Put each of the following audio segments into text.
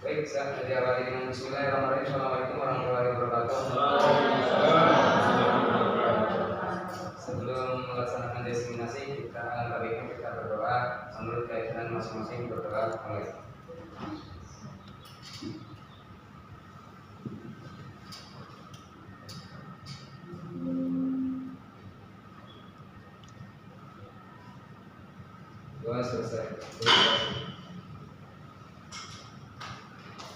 Baik, saya diawali dengan Bismillahirrahmanirrahim. Assalamualaikum warahmatullahi wabarakatuh. Sebelum melaksanakan diseminasi, kita baiknya kita berdoa menurut keyakinan masing-masing. Berdoa mulai. Doa selesai.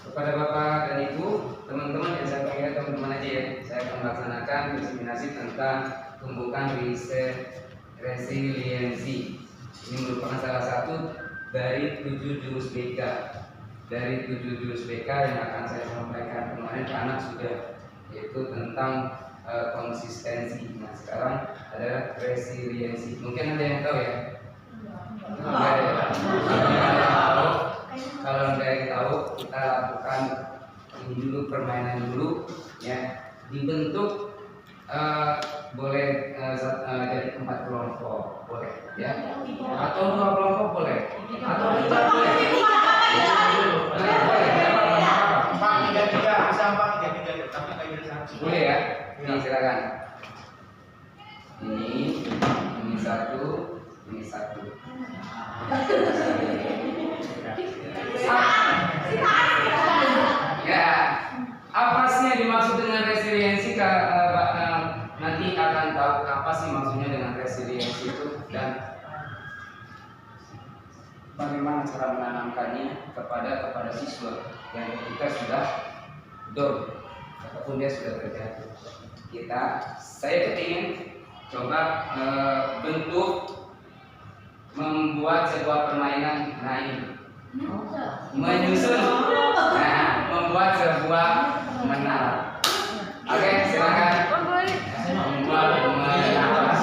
Kepada Bapak dan Ibu, teman-teman yang saya panggil teman-teman aja ya, saya akan melaksanakan diseminasi tentang tumbukan riset resiliensi. Ini merupakan salah satu dari 7 jurus BK. Dari 7 jurus BK yang akan saya sampaikan kemarin ke anak sudah, yaitu tentang konsistensi. Nah, sekarang adalah resiliensi. Mungkin ada yang tahu ya? Kalau nggak yang tahu, kita lakukan ini dulu, permainan dulu ya, dibentuk boleh jadi 4 kelompok boleh ya, atau 2 kelompok boleh, atau 4 boleh. Boleh ya, ini silakan. Ini satu, ini satu. Ya, apa sih yang dimaksud dengan resiliensi? Nanti akan tahu apa sih maksudnya dengan resiliensi itu dan bagaimana cara menanamkannya kepada siswa yang ketika sudah down ataupun dia sudah terjatuh. Saya kepingin coba bentuk membuat sebuah permainan lain, menyusun, membuat sebuah menara. Oke, silakan. Membuat menara.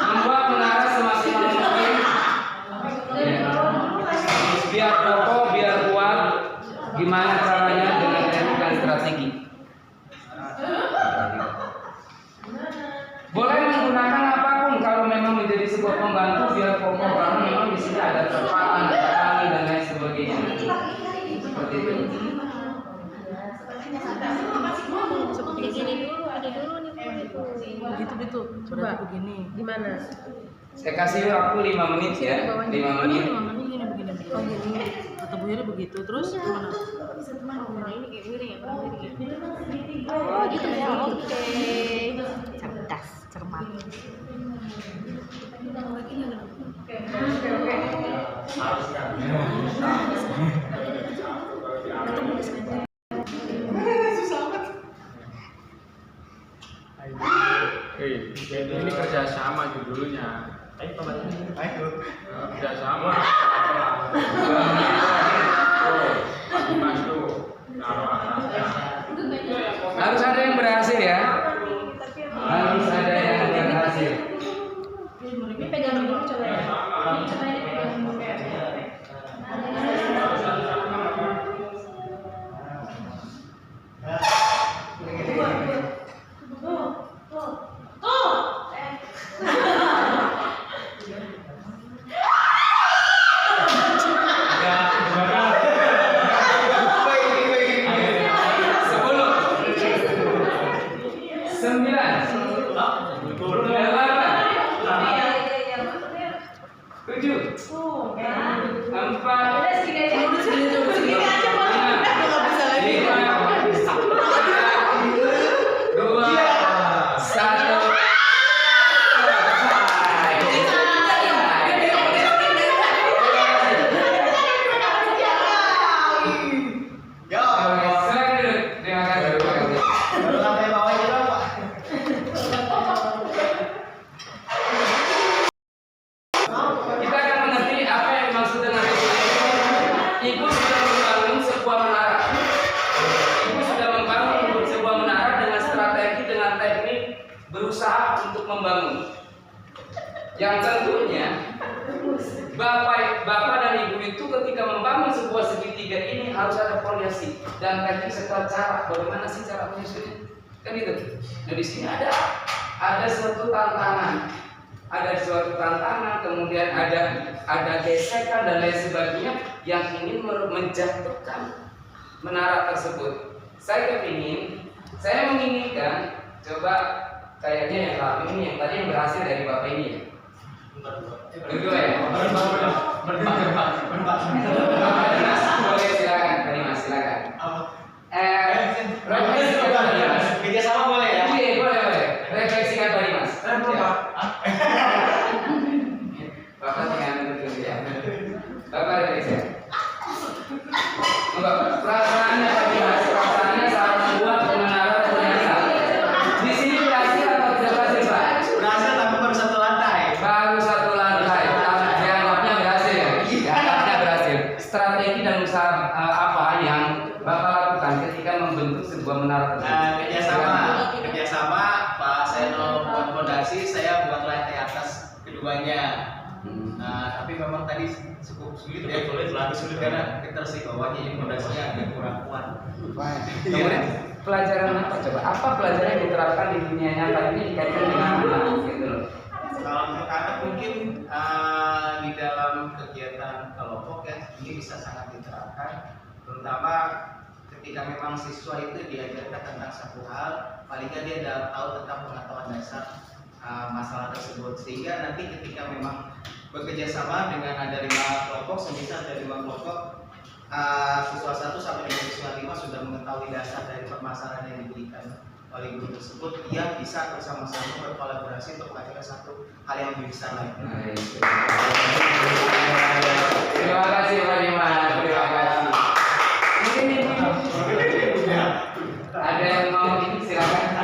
Membuat menara semaksimal mungkin. Biar kokoh, biar kuat. Gimana caranya dengan teknik dan strategi? Boleh menggunakan apapun kalau memang menjadi sebuah pembantu biar kokoh, karena memang di sini ada terpaan, ada angin dan lain sebagainya. Seperti itu. Seperti gini dulu, ada dulu nih begitu. Coba begini. Gimana? Saya kasih waktu 5 menit ya. 5 menit. 5 menit gini begini. Oh gini. Atau begini begitu. Terus gimana? Ini kayak gini ya, oh gitu ya. Oke. Cerdas, cermat. Ini kerjasama judulnya. Kerjasama. Mas tuh Harus ada yang berhasil ya. Harus ada yang berhasil. Ini pegang dulu coba ya. Coba ini pegang dulu ya. Berusaha untuk membangun, yang tentunya Bapak dan Ibu itu ketika membangun sebuah segitiga ini harus ada fondasi dan teknik serta cara. Bagaimana sih cara menyusunnya? Kan itu. Nah di sini ada suatu tantangan, ada suatu kemudian ada gesekan dan lain sebagainya yang ingin menjatuhkan menara tersebut. Saya menginginkan coba kayaknya yang lama ini yang tadi yang berhasil dari bapak ini ya. Berdua ya. Boleh silakan, Pak Dimas silakan. Refleksikan Pak Dimas. Kerjasama boleh ya? Iya boleh. Refleksikan Pak Dimas. Bapak tinggal duduk ya. Bapak refleksikan. Perasaannya Pak Dimas, perasaannya saat membuat menara ternyata di sini berhasil atau tidak berhasil Pak? Berhasil tapi baru satu lantai. Baru satu lantai, dianggapnya berhasil ya? Dianggapnya berhasil. Strategi dan usaha apa yang Bapak lakukan ketika membentuk sebuah menara tersebut? Kerjasama Pak Seno buat fondasi, saya buat lantai atas keduanya. Nah, tapi memang tadi cukup sulit ya, sulit karena kita sih bawahnya ini fondasinya agak kurang kuat. Kemudian pelajaran apa coba? Apa pelajaran yang diterapkan di dunia nyata ini dikaitkan dengan anak gitu loh? Kalau untuk anak mungkin di dalam kegiatan kelompok ya ini bisa sangat diterapkan, terutama ketika memang siswa itu diajarkan tentang satu hal, paling nggak dia udah tahu tentang pengetahuan dasar masalah tersebut, sehingga nanti ketika memang bekerja sama dengan ada 5 kelompok, semisal ada 5 kelompok, siswa 1 sampai dengan siswa 5 sudah mengetahui dasar dari permasalahan yang diberikan oleh guru tersebut, dia bisa bersama-sama berkolaborasi untuk menghasilkan satu hal yang lebih besar lagi. Terima kasih Pak Dimas, terima kasih. Ada yang mau ini silakan.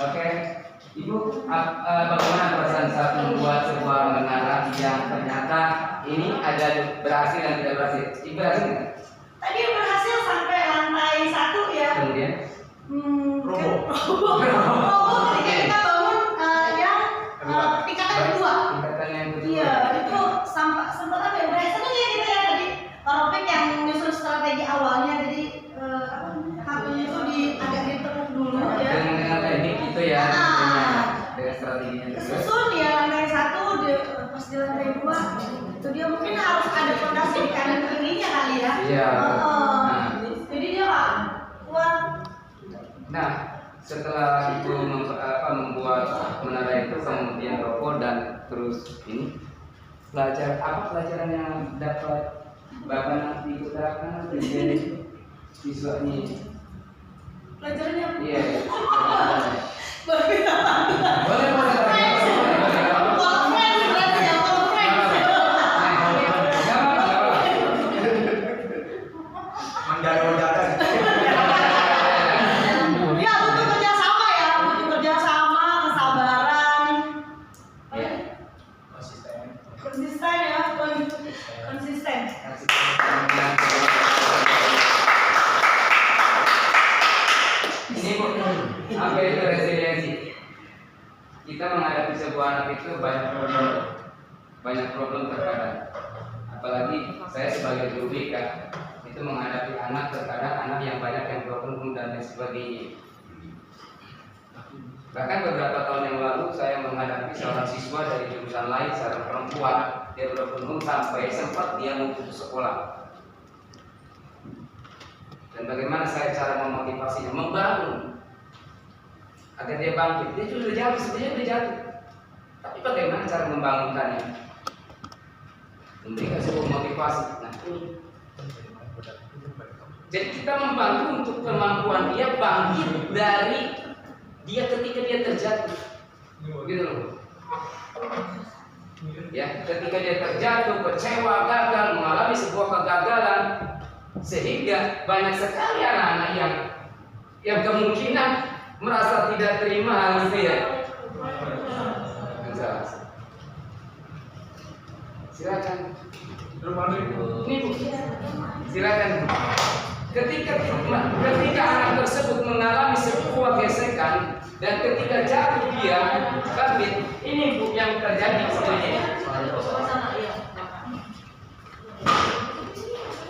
Oke, Ibu, bagaimana perasaan saat membuat sebuah menara yang ternyata ini ada berhasil dan tidak berhasil? Ibu berhasil nggak? Tadi berhasil sampai lantai 1 ya. Kemudian? Robo ketika kita bangun yang tingkatan kedua. Tingkatan yang kedua. Iya, itu sempat apa ya? Berhasil tuh ya kita ya tadi. Pak Ropik yang menyusun strategi awalnya, jadi haknya itu agak ditekuk dulu ya. Dengan teknik itu ya, dengan strateginya. Susun ya lantai 1, pas di lantai 2 itu dia mungkin harus ada fondasi di kanan kirinya kali ya. Iya. Jadi dia nggak kuat. Nah, setelah Ibu membuat menara itu, kemudian rokok dan terus ini pelajaran yang dapat Bapak nanti terapkan menjadi siswanya ini? Pelajarannya Iya. berbeda. Boleh. Ya butuh kerjasama ya, butuh kerjasama, kesabaran, konsisten ya, konsisten. Ini Bu, apa itu resiliensi? Kita menghadapi sebuah anak itu banyak problem terkadang. Apalagi saya sebagai guru BK itu menghadapi anak terkadang anak yang banyak yang problem dan lain sebagainya. Bahkan beberapa tahun yang lalu saya menghadapi seorang siswa dari jurusan lain, seorang perempuan, dia problem sampai sempat dia mau putus sekolah. Dan bagaimana saya cara memotivasinya, membangun agar dia bangkit. Dia sudah jatuh, sebenarnya sudah jatuh. Tapi bagaimana cara membangunkannya? Memberikan sebuah motivasi. Nah, jadi kita membantu untuk kemampuan dia bangkit dari dia ketika dia terjatuh. Gitu loh. Ya, ketika dia terjatuh, kecewa, gagal, mengalami sebuah kegagalan, sehingga banyak sekali anak-anak yang kemungkinan merasa tidak terima hal itu ya. Silakan. Ini Bu. Silakan. Ketika anak tersebut mengalami sebuah gesekan dan ketika jatuh dia bangkit, ini Bu yang terjadi sebenarnya.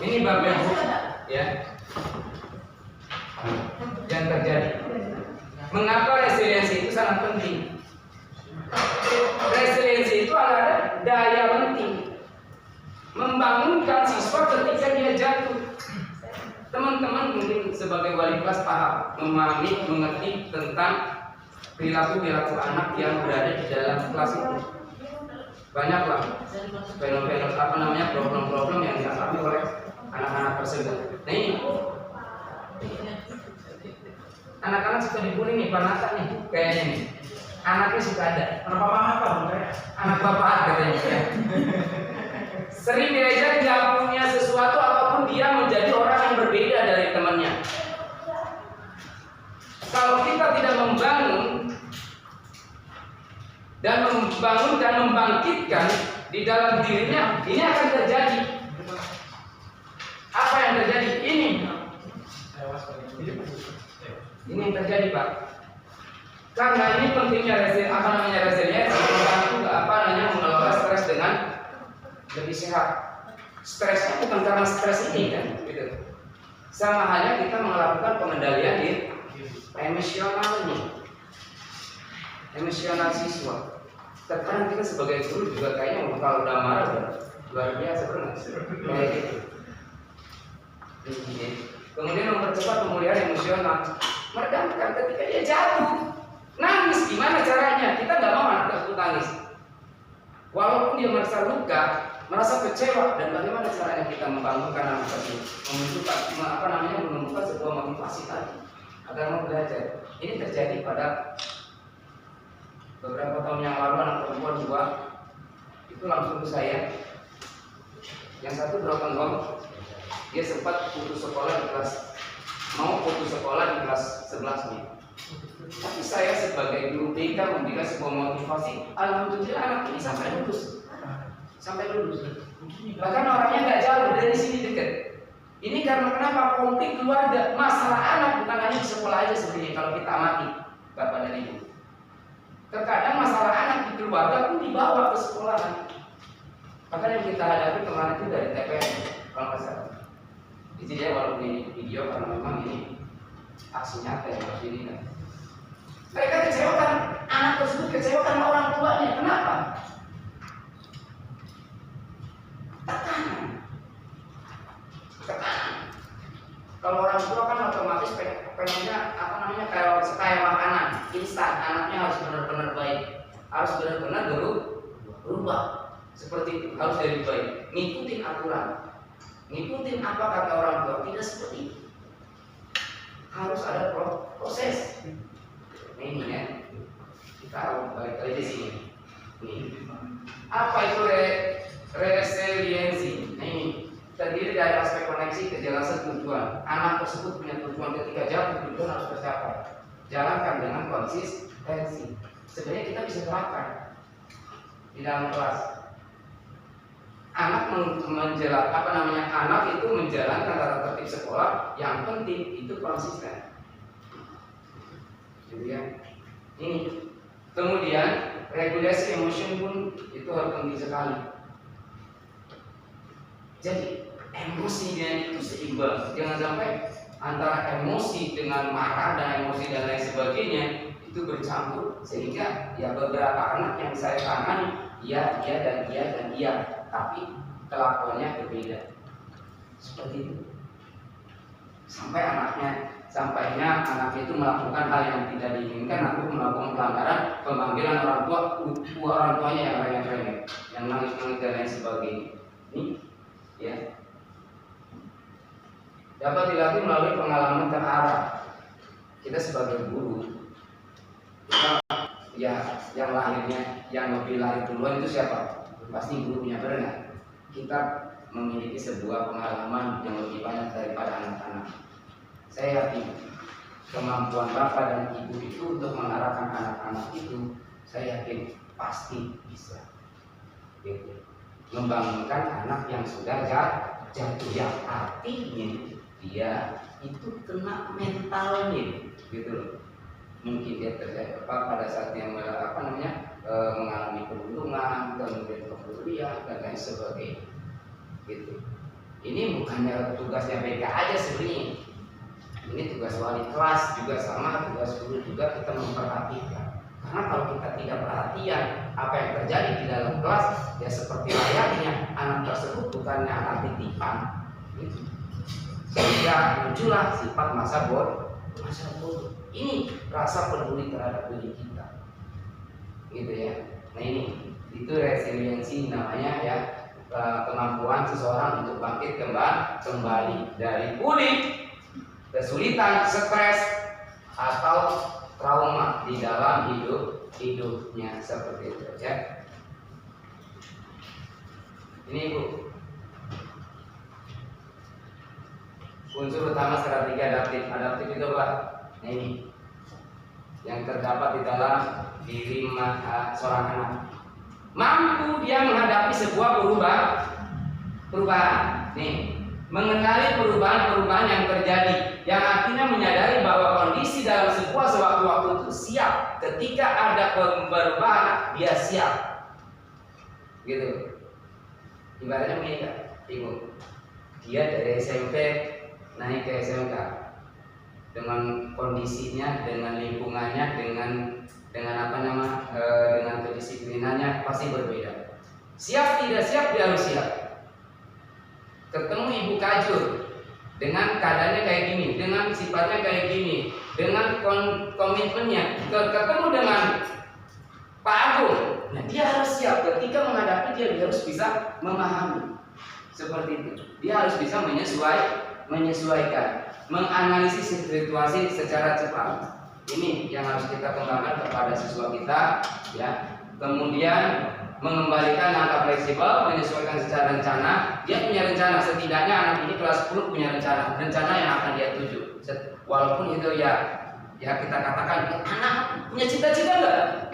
Ini babnya Bu, ya. Yang terjadi. Mengapa resiliensi itu sangat penting? Resiliensi itu adalah daya penting membangunkan siswa ketika dia jatuh. Teman-teman mungkin sebagai wali kelas paham, memahami, mengerti tentang perilaku anak yang berada di dalam kelas itu. Banyaklah fenomena problem-problem yang dialami oleh anak-anak tersebut. Nah ini anak-anak suka dibully nih, panatan nih, kayaknya nih. Anaknya suka ada. Anak bapak katanya. Ya. Sering diajak nggak punya sesuatu apapun dia menjadi orang yang berbeda dari temannya. Kalau kita tidak membangun dan membangkitkan di dalam dirinya, ini akan terjadi. Apa yang terjadi? Ini yang terjadi, Pak. Karena ini pentingnya resiliensi membantu mengelola stres dengan lebih sehat. Stresnya bukan karena stres ini kan, gitu. Sama halnya kita melakukan pengendalian di emosional siswa. Terkadang kita sebagai guru juga kayaknya kalau udah marah luar biasa benar. Kayak gitu. Kemudian mempercepat pemulihan emosional, meredamkan ketika dia jatuh. Nangis gimana caranya? Kita nggak mau anak tersebut nangis. Walaupun dia merasa luka, merasa kecewa, dan bagaimana caranya kita membangunkan anak tersebut, menumbuhkan sebuah motivasi tadi agar mau belajar. Ini terjadi pada beberapa tahun yang lalu, anak perempuan 2 itu langsung ke saya. Yang satu broken home, dia sempat putus sekolah di kelas 11 nih. Tapi saya sebagai guru TK memberikan sebuah motivasi. Alhamdulillah anak ini sampai lulus. Bahkan orangnya nggak jauh dari sini dekat. Ini karena kenapa? Konflik keluarga, masalah anak bukan hanya di sekolah aja sebenarnya. Kalau kita amati, Bapak dan Ibu, terkadang masalah anak di keluarga pun dibawa ke sekolah. Bahkan yang kita hadapi kemarin itu dari TPN, kalau nggak salah. Di sini ya, walaupun ini video karena memang ini aksi nyata yang harus dilihat. Mereka kecewakan, anak tersebut kecewa karena orang tuanya. Kenapa? Tekanan. Kalau orang tua kan otomatis pengennya kayak makanan instan, anaknya harus benar-benar baik, harus benar-benar berubah. Seperti itu, harus dari baik, ngikutin aturan, ngikutin apa kata orang tua. Tidak seperti itu. Harus ada proses. Ini ya, kita balik lagi di sini. Ini. Apa itu resiliensi? Nah, ini terdiri dari aspek koneksi, kejelasan tujuan. Anak tersebut punya tujuan, ketika jatuh tujuan harus tercapai. Jalankan dengan konsistensi. Sebenarnya kita bisa terapkan di dalam kelas. Anak anak itu menjalankan tata tertib sekolah. Yang penting itu konsisten. Gitu ya. Ini. Kemudian regulasi emosi pun itu harus penting sekali. Jadi emosinya itu seimbang. Jangan sampai antara emosi dengan marah dan emosi dan lain sebagainya itu bercampur sehingga ya beberapa anak yang saya tangani iya dan iya, tapi kelakuannya berbeda. Seperti itu. Sampainya anak itu melakukan hal yang tidak diinginkan atau melakukan pelanggaran, pemanggilan orang tuanya yang remeh-remeh, yang nangis-nangis dan lain sebagainya. Ini ya dapat dilatih melalui pengalaman terarah. Kita sebagai guru, kita ya yang lahirnya, yang lebih lahir duluan itu siapa? Pasti gurunya, benar nggak? Kita memiliki sebuah pengalaman yang lebih banyak daripada anak-anak. Saya yakin kemampuan bapak dan ibu itu untuk mengarahkan anak-anak itu, saya yakin pasti bisa. Gitu. Membangunkan anak yang sudah jatuh, yang artinya dia itu kena mentalnya, gitu loh. Mungkin dia terjadi pada saat yang mengalami perundungan, kemudian pembulian dan lain sebagainya. Gitu. Ini bukannya tugasnya BK aja sebenarnya. Ini tugas wali kelas juga sama, tugas guru juga kita memperhatikan. Karena kalau kita tidak perhatian apa yang terjadi di dalam kelas, ya seperti layaknya anak tersebut bukannya anak titipan, gitu. Sehingga muncullah sifat masa bodoh. Ini rasa peduli terhadap diri kita, gitu ya. Nah ini itu resiliensi namanya ya, kemampuan seseorang untuk bangkit kembali dari bully, kesulitan, stres atau trauma di dalam hidupnya seperti itu ya. Ini Bu, unsur utama strategi adaptif itu apa? Nah ini yang terdapat di dalam diri seorang anak. Mampu dia menghadapi sebuah perubahan. Nih, mengenali perubahan-perubahan yang terjadi, yang artinya menyadari bahwa kondisi dalam sebuah sewaktu-waktu itu siap. Ketika ada perubahan, dia siap. Gitu. Ibaratnya menikah, bingung. Dia dari SMP naik ke SMK dengan kondisinya, dengan lingkungannya, dengan kedisiplinannya pasti berbeda. Siap tidak siap, dia harus siap. Ketemu ibu kajur dengan keadaannya kayak gini, dengan sifatnya kayak gini, dengan komitmennya, ketemu dengan Pak Agung, nah dia harus siap ketika menghadapi, dia harus bisa memahami seperti itu. Dia harus bisa menyesuaikan, menganalisis situasi secara cepat. Ini yang harus kita kembangkan kepada siswa kita, ya. Kemudian mengembalikan langkah fleksibel, menyesuaikan secara rencana. Dia punya rencana, setidaknya anak ini kelas 10 punya rencana yang akan dia tuju. Walaupun itu ya kita katakan anak punya cita-cita enggak?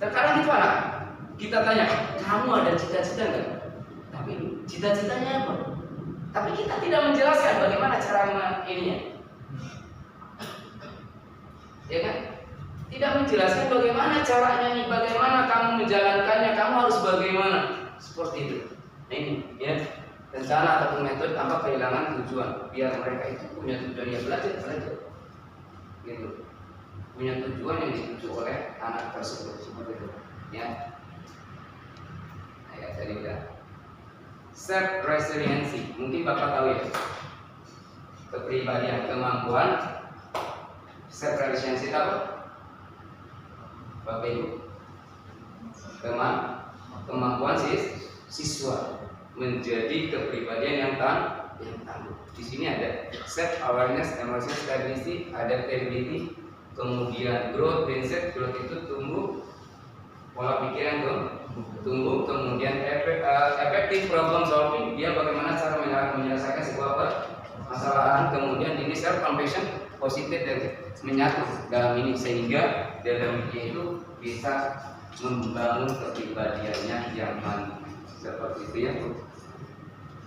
Terkadang gitu anak, kita tanya, kamu ada cita-cita enggak? Tapi cita-citanya apa? Tapi kita tidak menjelaskan bagaimana cara ininya, ya kan? Tidak menjelaskan bagaimana caranya nih, bagaimana kamu menjalankannya, kamu harus bagaimana, seperti itu. Nah ini, ya, rencana ataupun metode tanpa kehilangan tujuan, biar mereka itu punya tujuan yang belajar, gitu, punya tujuan yang dituju oleh anak tersebut, seperti itu, ya. Nah, ya tadi udah. Self resiliency, mungkin Bapak tahu ya, kepribadian, kemampuan. Self resiliency itu apa? Bapak Ibu, kemampuan siswa menjadi kepribadian yang tangguh. Di sini ada self awareness, emotional stability, adaptability, kemudian growth mindset. Growth itu tumbuh, pola pikiran tumbuh, kemudian effective problem solving, dia bagaimana cara menyelesaikan sebuah permasalahan, kemudian ini self compassion, positif dan menyatu dalam ini sehingga dalam dia itu bisa membangun kepribadiannya yang mandiri, seperti itu ya.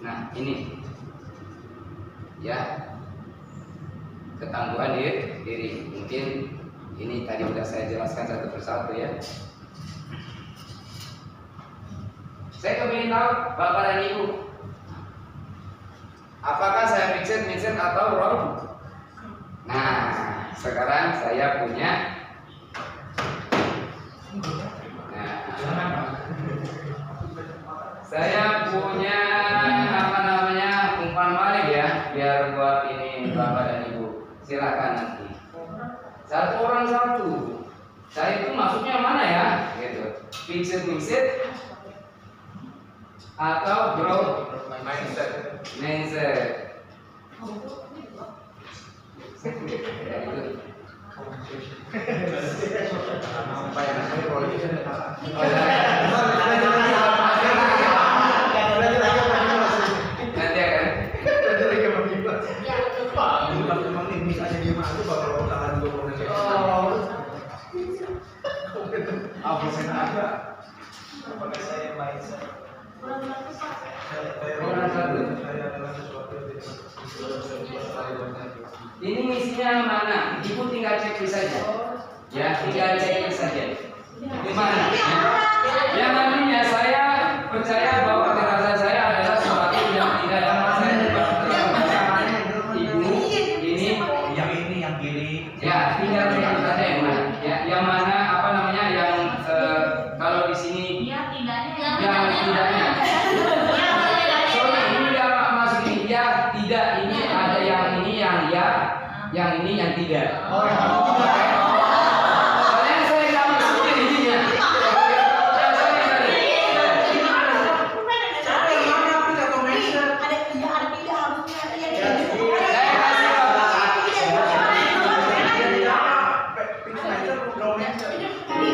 Nah ini ya, ketangguhan diri. Mungkin ini tadi sudah saya jelaskan satu persatu ya. Saya kepingin tahu Bapak dan Ibu, apakah saya fixed mindset atau wrong? Nah, sekarang saya punya umpan balik ya, biar buat ini Bapak dan Ibu. Silakan nanti. Satu orang satu. Saya itu masuknya mana ya? Gitu. Fixed mindset atau growth mindset. Nanti akan. Apakah saya baik saya? Orang satu. Ini misinya mana? Ibu tinggal checklist saja. Ya, tinggal checklist saja. Di mana? Yang artinya saya percaya bahwa kekerasan saya adalah sesuatu yang tidak dapat saya ibu ini yang kiri. ya tinggal checklist saja yang mana? Ya, yang mana apa namanya yang kalau di sini yang tidaknya. Sorry, ini nggak masuk ini ya tidak. Ini ada yang ini yang ya, yang ini yang tidak. Soalnya saya nggak masukin ininya. Ya, sorry, sorry. Saya kasih tahu.